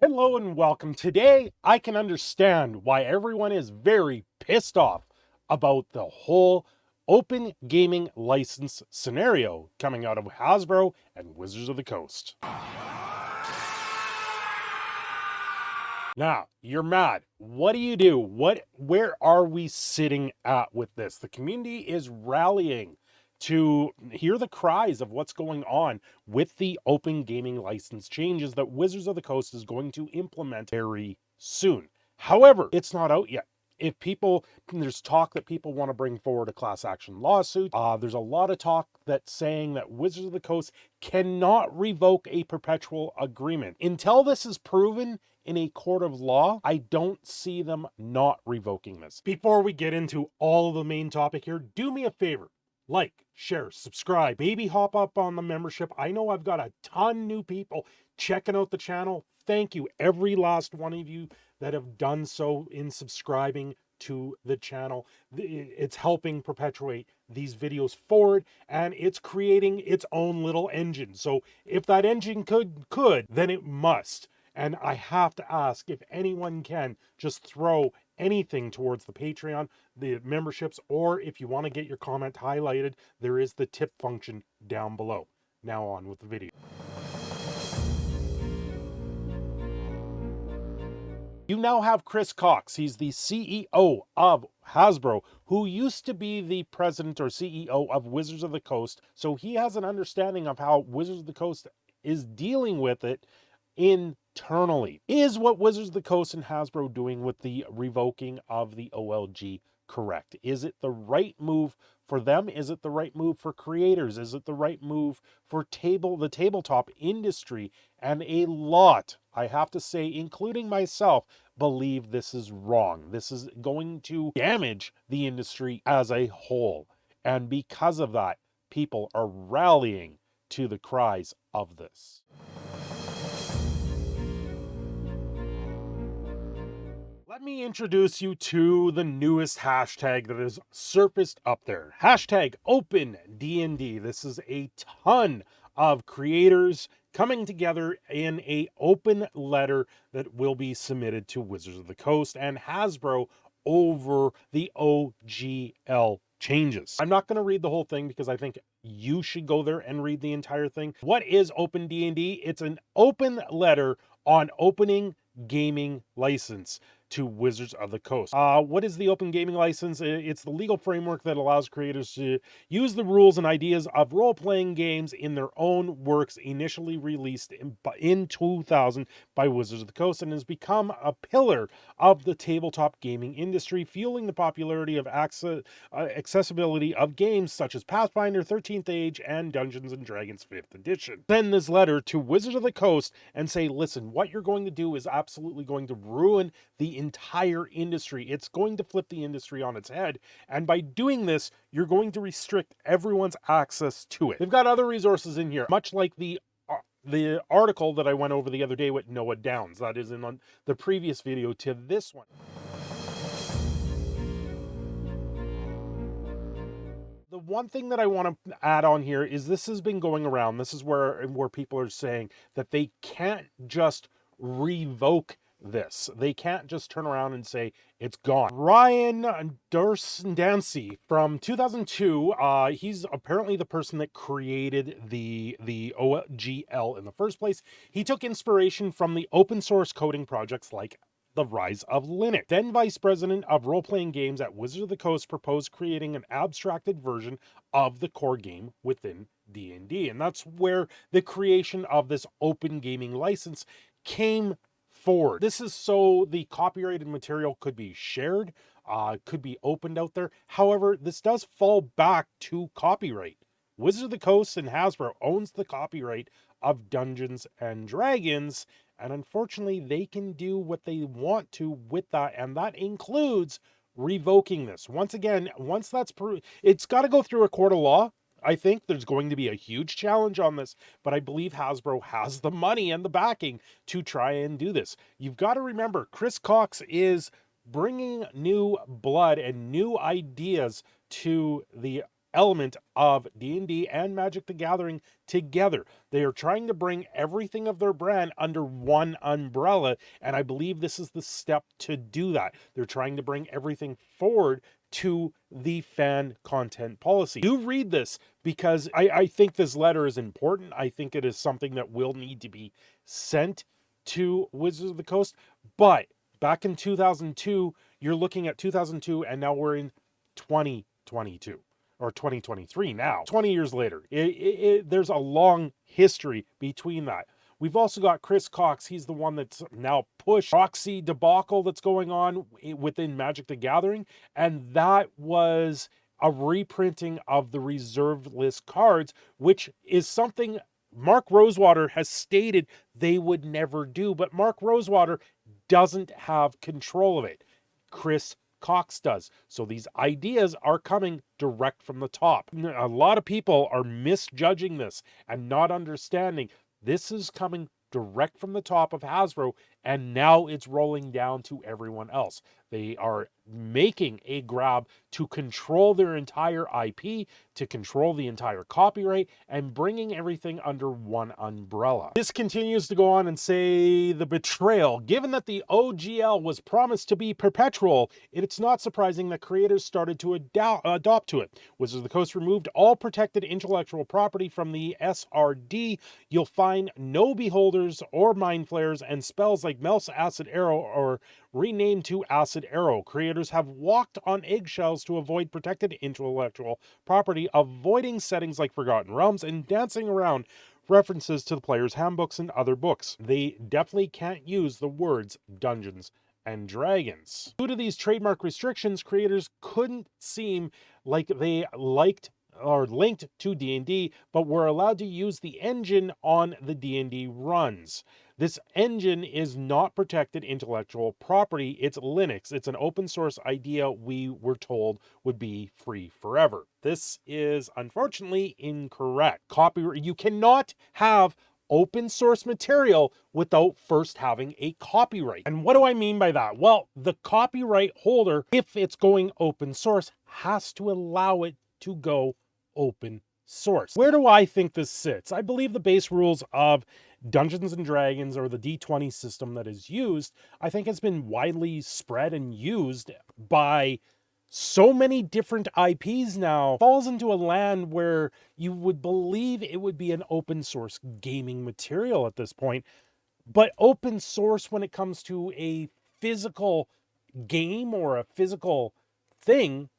Hello and welcome. Today, I can understand why everyone is very pissed off about the whole open gaming license scenario coming out of Hasbro and Wizards of the Coast. Now, you're mad. What do you do? Where are we sitting at with this? The community is rallying to hear the cries of what's going on with the open gaming license changes that Wizards of the Coast is going to implement very soon. However, it's not out yet. There's talk that people want to bring forward a class action lawsuit. There's a lot of talk that's saying that Wizards of the Coast cannot revoke a perpetual agreement. Until this is proven in a court of law, I don't see them not revoking this. Before we get into all of the main topic here, do me a favor. Like, share, subscribe, maybe hop up on the membership. I know I've got a ton new people checking out the channel. Thank you, every last one of you that have done so in subscribing to the channel. It's helping perpetuate these videos forward, and it's creating its own little engine. So if that engine could, then it must. And I have to ask if anyone can just throw anything towards the Patreon, the memberships, or if you want to get your comment highlighted, there is the tip function down below. Now on with the video. You now have Chris Cox. He's the CEO of Hasbro, who used to be the president or CEO of Wizards of the Coast. So he has an understanding of how Wizards of the Coast is dealing with it internally. Is what Wizards of the Coast and Hasbro doing with the revoking of the OLG correct? Is it the right move for them? Is it the right move for creators? Is it the right move for the tabletop industry? And a lot, I have to say, including myself, believe this is wrong. This is going to damage the industry as a whole. And because of that, people are rallying to the cries of this. Let me introduce you to the newest hashtag that has surfaced up there. Hashtag OpenDND. This is a ton of creators coming together in a open letter that will be submitted to Wizards of the Coast and Hasbro over the OGL changes. I'm not going to read the whole thing because I think you should go there and read the entire thing. What is OpenDND? It's an open letter on opening gaming license to Wizards of the Coast. What is the open gaming license? It's the legal framework that allows creators to use the rules and ideas of role-playing games in their own works, initially released in 2000 by Wizards of the Coast, and has become a pillar of the tabletop gaming industry, fueling the popularity of accessibility of games such as Pathfinder, 13th Age, and Dungeons & Dragons 5th Edition. Send this letter to Wizards of the Coast and say, listen, what you're going to do is absolutely going to ruin the entire industry. It's going to flip the industry on its head. And by doing this, you're going to restrict everyone's access to it. They've got other resources in here, much like the article that I went over the other day with Noah Downs. That is in the previous video to this one. The one thing that I want to add on here is this has been going around. This is where people are saying that they can't just revoke this. They can't just turn around and say it's gone. Ryan Dancy from 2002, he's apparently the person that created the OGL in the first place. He took inspiration from the open source coding projects like the Rise of Linux. Then vice president of role-playing games at Wizards of the Coast proposed creating an abstracted version of the core game within D&D. And that's where the creation of this open gaming license came forward. This is so the copyrighted material could be shared, could be opened out there. However, this does fall back to copyright. Wizards of the Coast and Hasbro owns the copyright of Dungeons and Dragons, and unfortunately they can do what they want to with that, and that includes revoking this. Once again, once that's it's got to go through a court of law. I think there's going to be a huge challenge on this, but I believe Hasbro has the money and the backing to try and do this. You've got to remember, Chris Cox is bringing new blood and new ideas to the element of D&D and Magic the Gathering together. They are trying to bring everything of their brand under one umbrella, and I believe this is the step to do that. They're trying to bring everything forward to the fan content policy. Do read this, because I think this letter is important. I think it is something that will need to be sent to Wizards of the Coast. But back in 2002, you're looking at 2002, and now we're in 2022 or 2023 now. 20 years later, there's a long history between that. We've also got Chris Cox. He's the one that's now pushed proxy debacle that's going on within Magic the Gathering, and that was a reprinting of the reserved list cards, which is something Mark Rosewater has stated they would never do, but Mark Rosewater doesn't have control of it. Chris Cox does. So these ideas are coming direct from the top. A lot of people are misjudging this and not understanding this is coming direct from the top of Hasbro, and now it's rolling down to everyone else. They are making a grab to control their entire IP, to control the entire copyright, and bringing everything under one umbrella. This continues to go on and say the betrayal. Given that the OGL was promised to be perpetual, it's not surprising that creators started to adopt to it. Wizards of the Coast removed all protected intellectual property from the SRD. You'll find no beholders or mind flayers, and spells like Mel's Acid Arrow are renamed to Acid Arrow. Creators have walked on eggshells to avoid protected intellectual property, avoiding settings like Forgotten Realms, and dancing around references to the player's handbooks and other books. They definitely can't use the words Dungeons and Dragons. Due to these trademark restrictions, creators couldn't seem like they liked or linked to D&D, but were allowed to use the engine on the D&D runs. This engine is not protected intellectual property. It's Linux. It's an open source idea we were told would be free forever. This is unfortunately incorrect. Copyright, you cannot have open source material without first having a copyright. And what do I mean by that? Well, the copyright holder, if it's going open source, has to allow it to go open source. Where do I think this sits? I believe the base rules of Dungeons and Dragons, or the D20 system that is used, I think has been widely spread and used by so many different IPs now, falls into a land where you would believe it would be an open source gaming material at this point. But open source when it comes to a physical game or a physical thing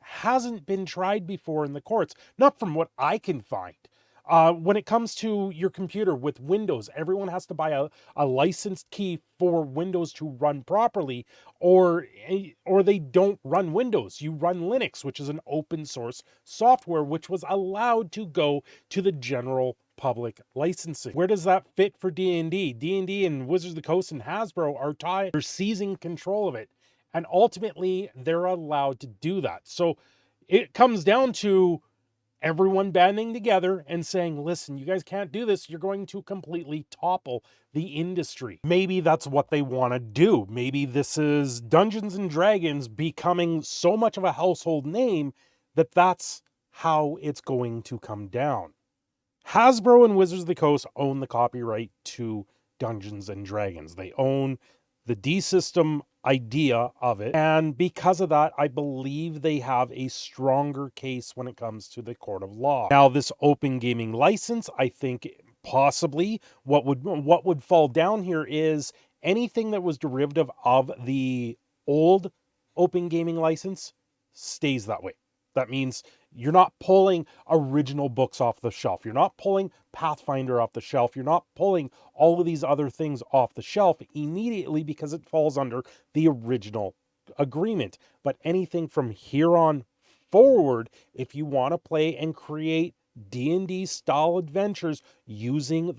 hasn't been tried before in the courts, not from what I can find. When it comes to your computer with Windows, everyone has to buy a licensed key for Windows to run properly, or they don't run Windows. You run Linux, which is an open source software, which was allowed to go to the general public licensing. Where does that fit for D&D? D&D and Wizards of the Coast and Hasbro are tied. They're seizing control of it. And ultimately, they're allowed to do that. So it comes down to everyone banding together and saying, listen, you guys can't do this. You're going to completely topple the industry. Maybe that's what they want to do. Maybe this is Dungeons and Dragons becoming so much of a household name that that's how it's going to come down. Hasbro and Wizards of the Coast own the copyright to Dungeons and Dragons. They own the D system idea of it, and because of that, I believe they have a stronger case when it comes to the court of law. Now, this open gaming license, I think possibly what would fall down here is anything that was derivative of the old open gaming license stays that way. That means you're not pulling original books off the shelf. You're not pulling Pathfinder off the shelf. You're not pulling all of these other things off the shelf immediately because it falls under the original agreement. But anything from here on forward, if you want to play and create D&D style adventures using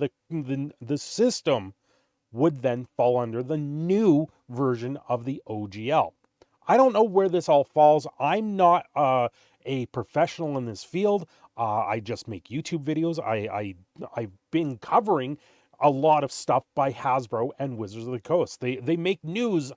the system, would then fall under the new version of the OGL. I don't know where this all falls. I'm not a professional in this field. I just make YouTube videos. I've been covering a lot of stuff by Hasbro and Wizards of the Coast. They make news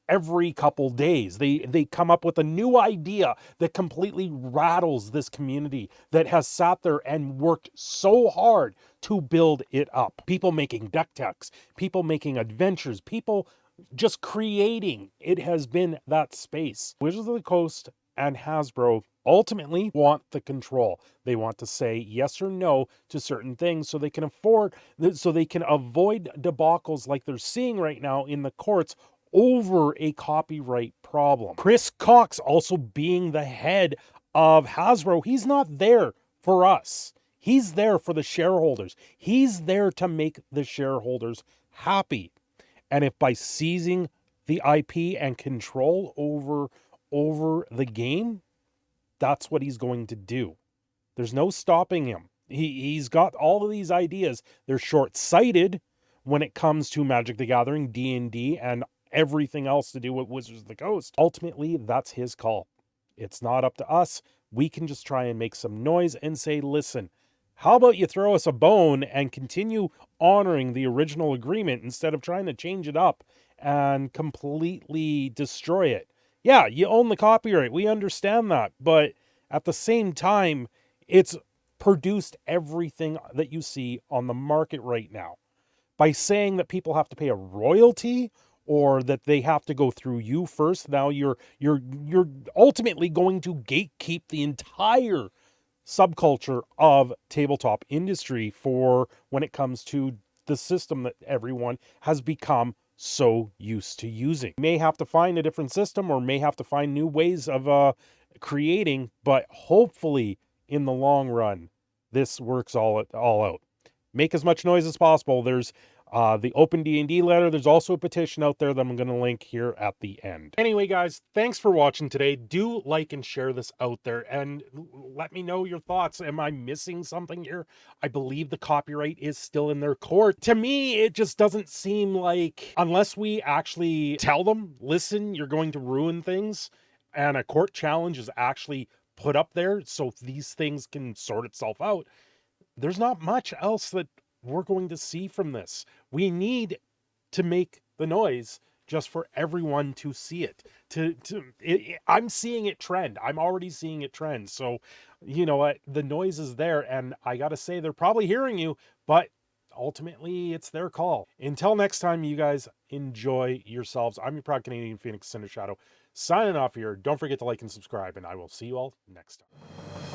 every couple days. They come up with a new idea that completely rattles this community that has sat there and worked so hard to build it up. People making deck techs, people making adventures, people just creating. It has been that space. Wizards of the Coast and Hasbro ultimately want the control. They want to say yes or no to certain things so they can avoid debacles like they're seeing right now in the courts over a copyright problem. Chris Cox also being the head of Hasbro, he's not there for us. He's there for the shareholders. He's there to make the shareholders happy. And if by seizing the IP and control over the game, that's what he's going to do. There's no stopping him. He's got all of these ideas. They're short-sighted when it comes to Magic the Gathering, D&D, and everything else to do with Wizards of the Coast. Ultimately, that's his call. It's not up to us. We can just try and make some noise and say, listen, how about you throw us a bone and continue honoring the original agreement instead of trying to change it up and completely destroy it? Yeah, you own the copyright. We understand that. But at the same time, it's produced everything that you see on the market right now. By saying that people have to pay a royalty or that they have to go through you first, now you're ultimately going to gatekeep the entire subculture of tabletop industry for when it comes to the system that everyone has become so used to using. May have to find a different system or may have to find new ways of creating, but hopefully in the long run, this works all out. Make as much noise as possible. There's the open D&D letter. There's also a petition out there that I'm going to link here at the end. Anyway, guys, thanks for watching today. Do like and share this out there and let me know your thoughts. Am I missing something here? I believe the copyright is still in their court. To me, it just doesn't seem like, unless we actually tell them, listen, you're going to ruin things, and a court challenge is actually put up there so these things can sort itself out, there's not much else that we're going to see from this. We need to make the noise just for everyone to see it. I'm seeing it trend. I'm already seeing it trend. So, you know what? The noise is there, and I got to say, they're probably hearing you, but ultimately, it's their call. Until next time, you guys enjoy yourselves. I'm your proud Canadian Phoenix Cinder Shadow, signing off here. Don't forget to like and subscribe, and I will see you all next time.